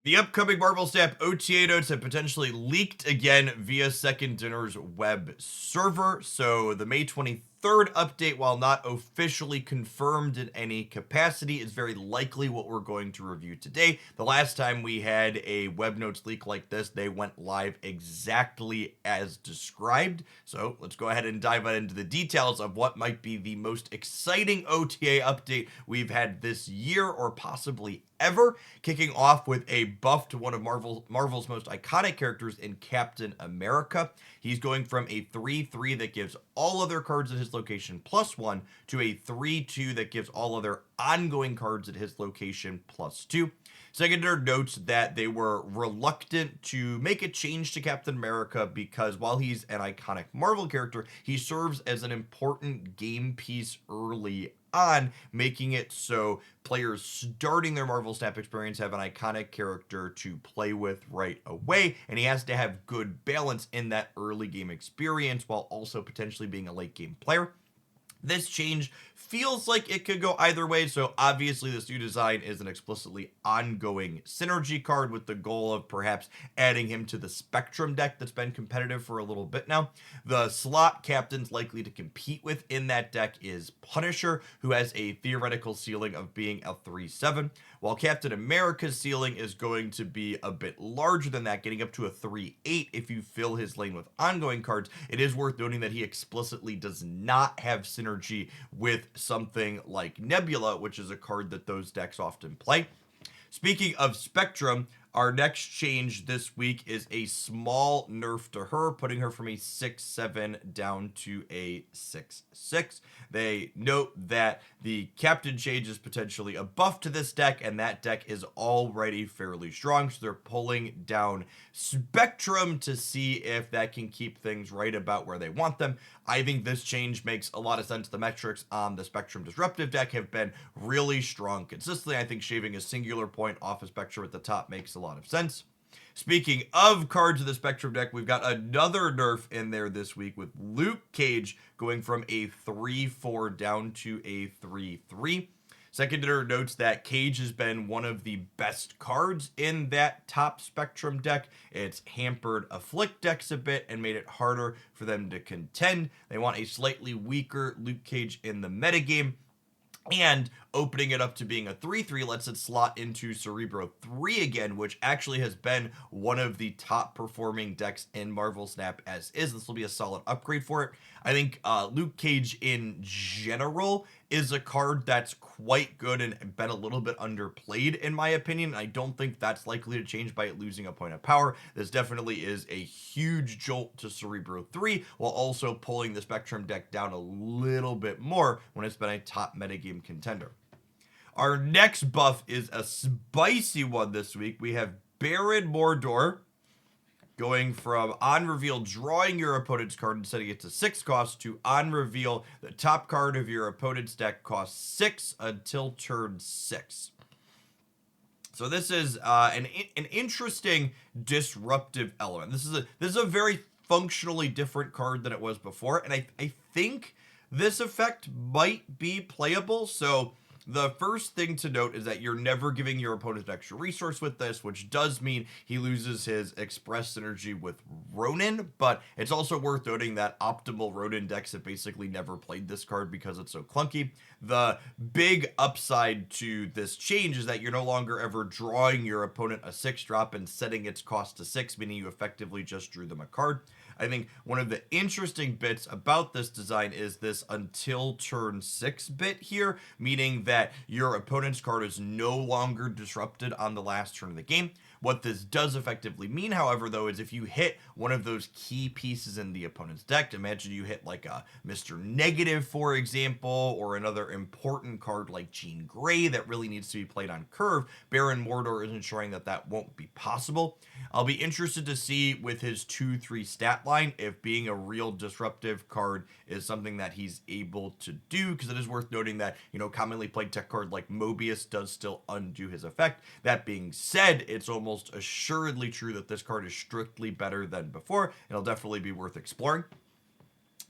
The upcoming Marvel Snap OTA notes have potentially leaked again via Second Dinner's web server. So the May 23rd update, while not officially confirmed in any capacity, is very likely what we're going to review today. The last time we had a web notes leak like this, they went live exactly as described. So let's go ahead and dive into the details of what might be the most exciting OTA update we've had this year, or possibly ever, kicking off with a buff to one of Marvel's most iconic characters in Captain America. He's going from a 3/3 that gives all other cards at his location +1 to a 3/2 that gives all other ongoing cards at his location +2. Secondary notes that they were reluctant to make a change to Captain America because while he's an iconic Marvel character, he serves as an important game piece early on, making it so players starting their Marvel Snap experience have an iconic character to play with right away, and he has to have good balance in that early game experience while also potentially being a late game player. This change feels like it could go either way, so obviously this new design is an explicitly ongoing synergy card with the goal of perhaps adding him to the Spectrum deck that's been competitive for a little bit now. The slot captains likely to compete with in that deck is Punisher, who has a theoretical ceiling of being a 3/7, while Captain America's ceiling is going to be a bit larger than that, getting up to a 3/8 if you fill his lane with ongoing cards. It is worth noting that he explicitly does not have synergy with something like Nebula, which is a card that those decks often play. Speaking of Spectrum, our next change this week is a small nerf to her, putting her from a 6/7 down to a 6/6. They note that the captain change is potentially a buff to this deck, and that deck is already fairly strong, so they're pulling down Spectrum to see if that can keep things right about where they want them. I think this change makes a lot of sense. The metrics on the Spectrum Disruptive deck have been really strong consistently. I think shaving a singular point off of Spectrum at the top makes a lot of sense. Speaking of cards of the Spectrum deck, we've got another nerf in there this week with Luke Cage going from a 3/4 down to a 3/3. Secondary notes that Cage has been one of the best cards in that top Spectrum deck. It's hampered Afflict decks a bit and made it harder for them to contend. They want a slightly weaker Luke Cage in the metagame, and opening it up to being a 3/3 lets it slot into Cerebro 3 again, which actually has been one of the top performing decks in Marvel Snap as is. This will be a solid upgrade for it. I think Luke Cage in general is a card that's quite good and been a little bit underplayed in my opinion. I don't think that's likely to change by it losing a point of power. This definitely is a huge jolt to Cerebro 3 while also pulling the Spectrum deck down a little bit more when it's been a top metagame contender. Our next buff is a spicy one this week. We have Baron Mordor going from on reveal drawing your opponent's card and setting it to 6 cost to on reveal the top card of your opponent's deck costs 6 until turn 6. So this is an interesting disruptive element. This is a very functionally different card than it was before, and I think this effect might be playable. So the first thing to note is that you're never giving your opponent an extra resource with this, which does mean he loses his express synergy with Ronin, but it's also worth noting that optimal Ronin decks have basically never played this card because it's so clunky. The big upside to this change is that you're no longer ever drawing your opponent a 6-drop and setting its cost to 6, meaning you effectively just drew them a card. I think one of the interesting bits about this design is this until turn 6 bit here, meaning that your opponent's card is no longer disrupted on the last turn of the game. What this does effectively mean, however, though, is if you hit one of those key pieces in the opponent's deck, imagine you hit like a Mr. Negative, for example, or another important card like Jean Grey that really needs to be played on curve, Baron Mordor is ensuring that that won't be possible. I'll be interested to see with his 2/3 stat line if being a real disruptive card is something that he's able to do, because it is worth noting that, commonly played tech card like Mobius does still undo his effect. That being said, it's almost assuredly true that this card is strictly better than before. It'll definitely be worth exploring.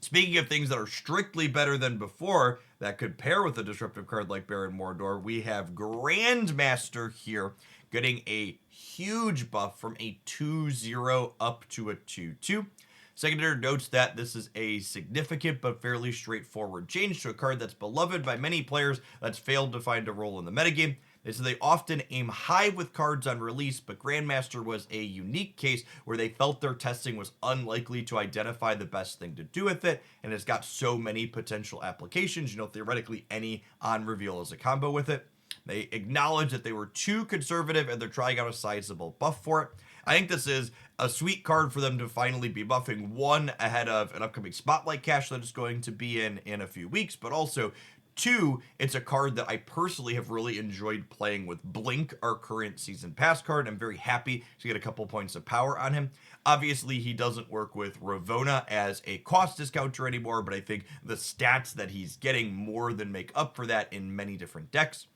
Speaking of things that are strictly better than before that could pair with a disruptive card like Baron Mordor, we have Grandmaster here getting a huge buff from a 2-0 up to a 2-2. Second editor notes that this is a significant but fairly straightforward change to a card that's beloved by many players that's failed to find a role in the metagame. They say they often aim high with cards on release, but Grandmaster was a unique case where they felt their testing was unlikely to identify the best thing to do with it, and it's got so many potential applications. Theoretically any on reveal is a combo with it. They acknowledge that they were too conservative and they're trying out a sizable buff for it. I think this is a sweet card for them to finally be buffing, one, ahead of an upcoming Spotlight cache that is going to be in a few weeks, but also two, it's a card that I personally have really enjoyed playing with Blink, our current season pass card. I'm very happy to get a couple points of power on him. Obviously, he doesn't work with Ravona as a cost discounter anymore, but I think the stats that he's getting more than make up for that in many different decks.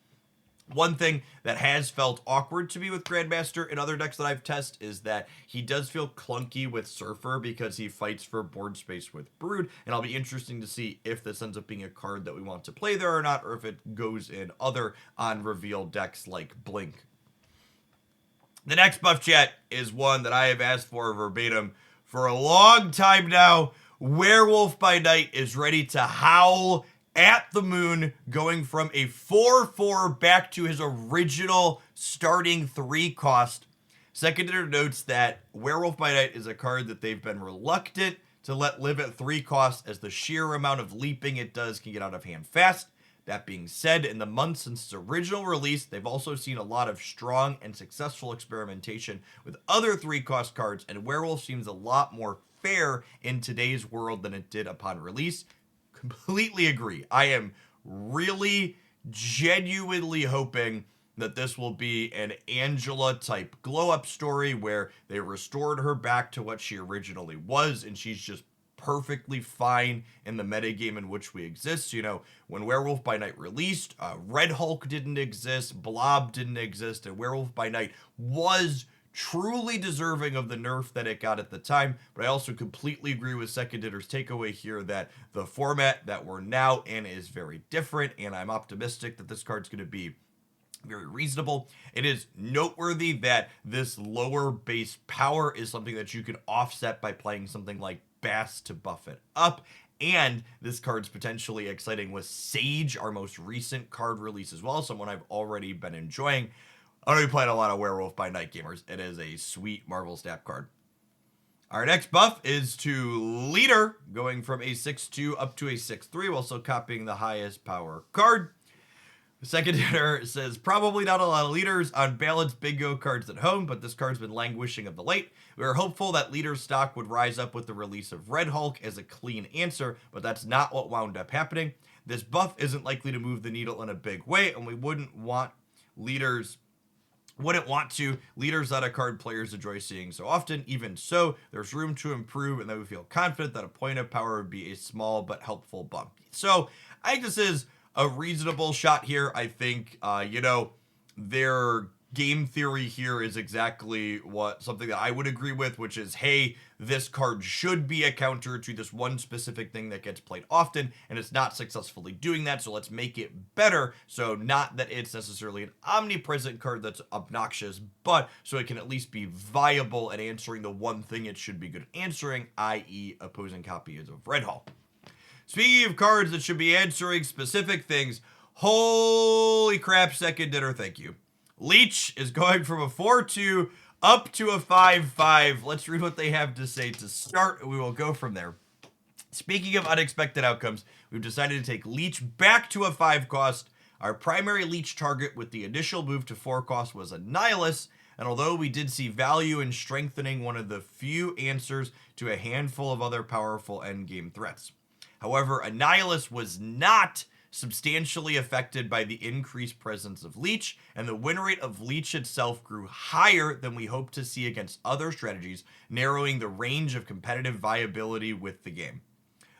One thing that has felt awkward to me with Grandmaster in other decks that I've tested is that he does feel clunky with Surfer because he fights for board space with Brood, and I'll be interesting to see if this ends up being a card that we want to play there or not, or if it goes in other on-reveal decks like Blink. The next buff, chat, is one that I have asked for verbatim for a long time now. Werewolf by Night is ready to howl at the moon, going from a 4/4 back to his original starting 3 cost. Second editor notes that Werewolf by Night is a card that they've been reluctant to let live at 3 costs, as the sheer amount of leaping it does can get out of hand fast. That being said, in the months since its original release, they've also seen a lot of strong and successful experimentation with other 3-cost cards, and Werewolf seems a lot more fair in today's world than it did upon release. Completely agree. I am really genuinely hoping that this will be an Angela type glow up story where they restored her back to what she originally was, and she's just perfectly fine in the metagame in which we exist. When Werewolf by Night released, Red Hulk didn't exist, Blob didn't exist, and Werewolf by Night was truly deserving of the nerf that it got at the time. But I also completely agree with Second Editor's takeaway here that the format that we're now in is very different, and I'm optimistic that this card's going to be very reasonable. It is noteworthy that this lower base power is something that you can offset by playing something like Bass to buff it up. And this card's potentially exciting with Sage, our most recent card release as well, someone I've already been enjoying. I know you played a lot of Werewolf by Night, gamers. It is a sweet Marvel Snap card. Our next buff is to Leader, going from a 6/2 up to a 6/3, while still copying the highest power card. The second editor says, probably not a lot of Leaders on balanced bingo cards at home, but this card's been languishing of the late. We are hopeful that Leader's stock would rise up with the release of Red Hulk as a clean answer, but that's not what wound up happening. This buff isn't likely to move the needle in a big way, and we wouldn't want Leaders that a card players enjoy seeing so often. Even so, there's room to improve, and that we feel confident that a point of power would be a small but helpful bump. So I think this is a reasonable shot here. I think, their game theory here is exactly something that I would agree with, which is, hey, this card should be a counter to this one specific thing that gets played often, and it's not successfully doing that, so let's make it better. So not that it's necessarily an omnipresent card that's obnoxious, but so it can at least be viable at answering the one thing it should be good at answering, i.e. opposing copies of Red Hulk. Speaking of cards that should be answering specific things, holy crap, Second Dinner, thank you. Leech is going from a 4/2 up to a 5/5. Let's read what they have to say to start, and we will go from there. Speaking of unexpected outcomes, we've decided to take Leech back to a 5 cost. Our primary Leech target with the initial move to 4 cost was Annihilus, and although we did see value in strengthening one of the few answers to a handful of other powerful endgame threats. However, Annihilus was not substantially affected by the increased presence of Leech, and the win rate of Leech itself grew higher than we hoped to see against other strategies, narrowing the range of competitive viability with the game.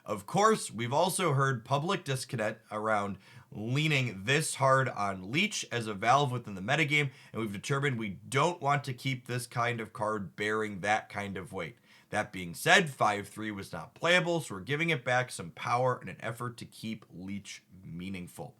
Of course, we've also heard public disconnect around leaning this hard on Leech as a valve within the metagame, and we've determined we don't want to keep this kind of card bearing that kind of weight. That being said, 5/3 was not playable, so we're giving it back some power in an effort to keep Leech meaningful.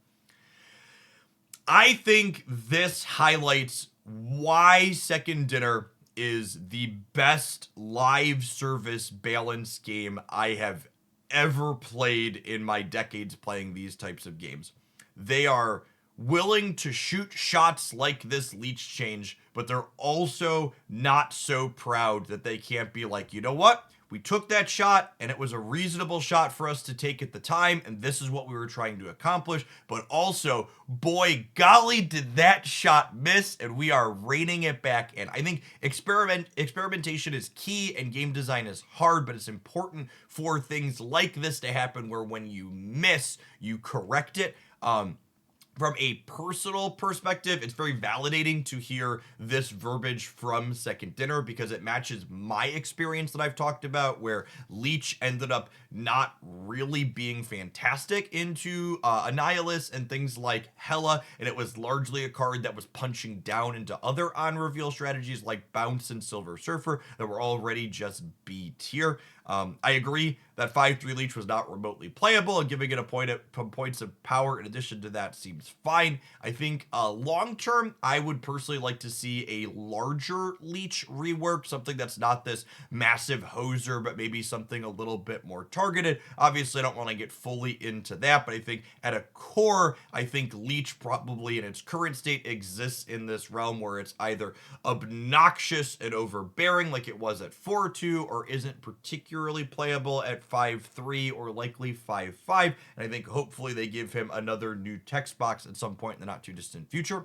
I think this highlights why Second Dinner is the best live service balance game I have ever played in my decades playing these types of games. They are willing to shoot shots like this leech change, but they're also not so proud that they can't be like, you know what? We took that shot and it was a reasonable shot for us to take at the time, and this is what we were trying to accomplish. But also, boy, golly, did that shot miss, and we are reining it back in. I think experimentation is key and game design is hard, but it's important for things like this to happen where when you miss, you correct it. From a personal perspective, it's very validating to hear this verbiage from Second Dinner because it matches my experience that I've talked about where Leech ended up not really being fantastic into Annihilus and things like Hela, and it was largely a card that was punching down into other on-reveal strategies like Bounce and Silver Surfer that were already just B tier. I agree that 5/3 Leech was not remotely playable, and giving it a point at points of power in addition to that seems fine. I think long term, I would personally like to see a larger Leech rework, something that's not this massive hoser, but maybe something a little bit more targeted. Obviously, I don't want to get fully into that, but I think at a core, I think Leech probably in its current state exists in this realm where it's either obnoxious and overbearing like it was at 4/2 or isn't particularly playable at 5/3 or likely 5/5, and I think hopefully they give him another new text box at some point in the not too distant future.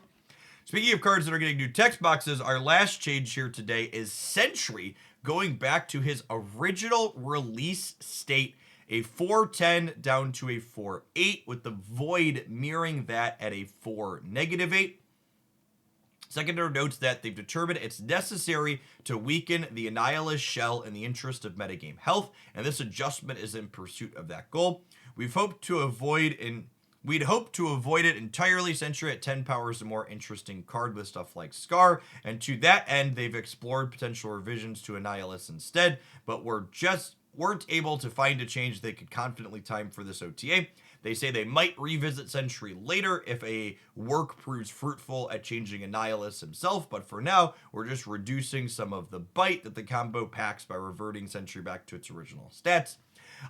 Speaking of cards that are getting new text boxes, our last change here today is Sentry going back to his original release state, a 4/10 down to a 4/8, with the Void mirroring that at a 4-8. Second Dinner notes that they've determined it's necessary to weaken the Annihilus shell in the interest of metagame health, and this adjustment is in pursuit of that goal. We'd hope to avoid it entirely. Sentry at 10 power is a more interesting card with stuff like Scar, and to that end, they've explored potential revisions to Annihilus instead, but weren't able to find a change they could confidently time for this OTA. They say they might revisit Sentry later if a work proves fruitful at changing Annihilus himself, but for now, we're just reducing some of the bite that the combo packs by reverting Sentry back to its original stats.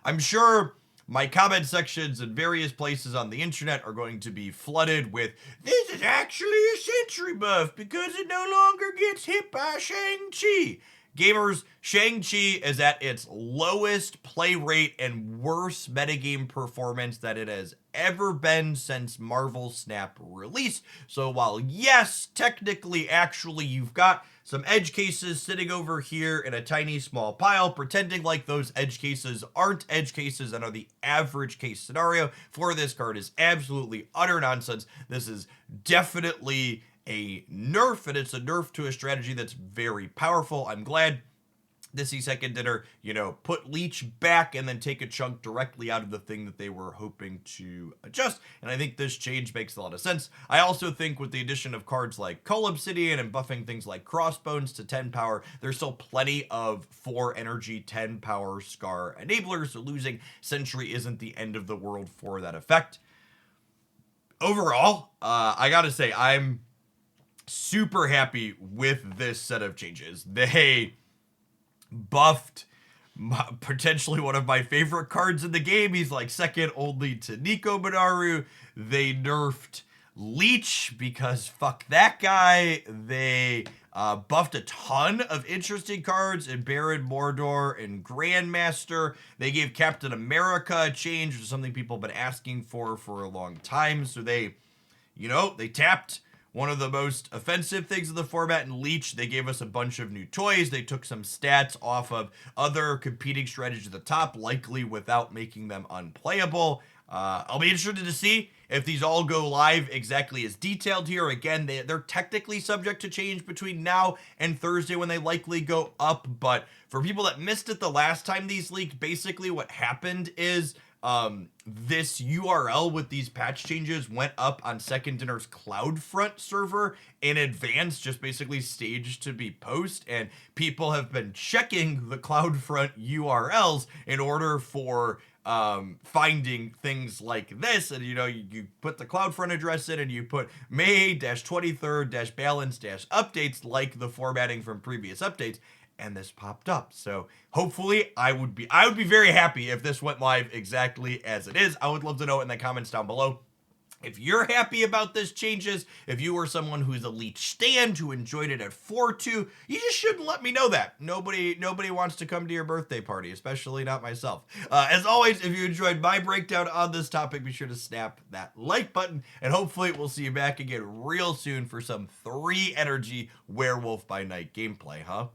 I'm sure my comment sections in various places on the internet are going to be flooded with, this is actually a Sentry buff because it no longer gets hit by Shang-Chi. Gamers, Shang-Chi is at its lowest play rate and worst metagame performance that it has ever been since Marvel Snap release. So while yes, technically, actually, you've got some edge cases sitting over here in a tiny small pile, pretending like those edge cases aren't edge cases and are the average case scenario for this card is absolutely utter nonsense. This is definitely a nerf, and it's a nerf to a strategy that's very powerful. I'm glad to see Second Dinner, put Leech back and then take a chunk directly out of the thing that they were hoping to adjust, and I think this change makes a lot of sense. I also think with the addition of cards like Cull Obsidian and buffing things like Crossbones to 10 power, there's still plenty of 4 energy 10 power Scar enablers, so losing Sentry isn't the end of the world for that effect. Overall, I gotta say, I'm super happy with this set of changes. They buffed potentially one of my favorite cards in the game. He's like second only to Nico Minaru. They nerfed Leech because fuck that guy. They buffed a ton of interesting cards in Baron Mordor and Grandmaster. They gave Captain America a change, which is something people have been asking for a long time. So they tapped one of the most offensive things in the format in Leech. They gave us a bunch of new toys. They took some stats off of other competing strategies at the top, likely without making them unplayable. I'll be interested to see if these all go live exactly as detailed here. Again, they're technically subject to change between now and Thursday when they likely go up. But for people that missed it the last time these leaked, basically what happened is this URL with these patch changes went up on Second Dinner's CloudFront server in advance, just basically staged to be post, and people have been checking the CloudFront URLs in order for finding things like this. And you put the CloudFront address in and you put May-23rd-balance-updates, like the formatting from previous updates, and this popped up. So hopefully I would be very happy if this went live exactly as it is. I would love to know in the comments down below if you're happy about this changes. If you were someone who's a Leech stan who enjoyed it at 4.2, you just shouldn't let me know that. Nobody wants to come to your birthday party, especially not myself. As always, if you enjoyed my breakdown on this topic, be sure to snap that like button, and hopefully we'll see you back again real soon for some 3 energy Werewolf by Night gameplay, huh?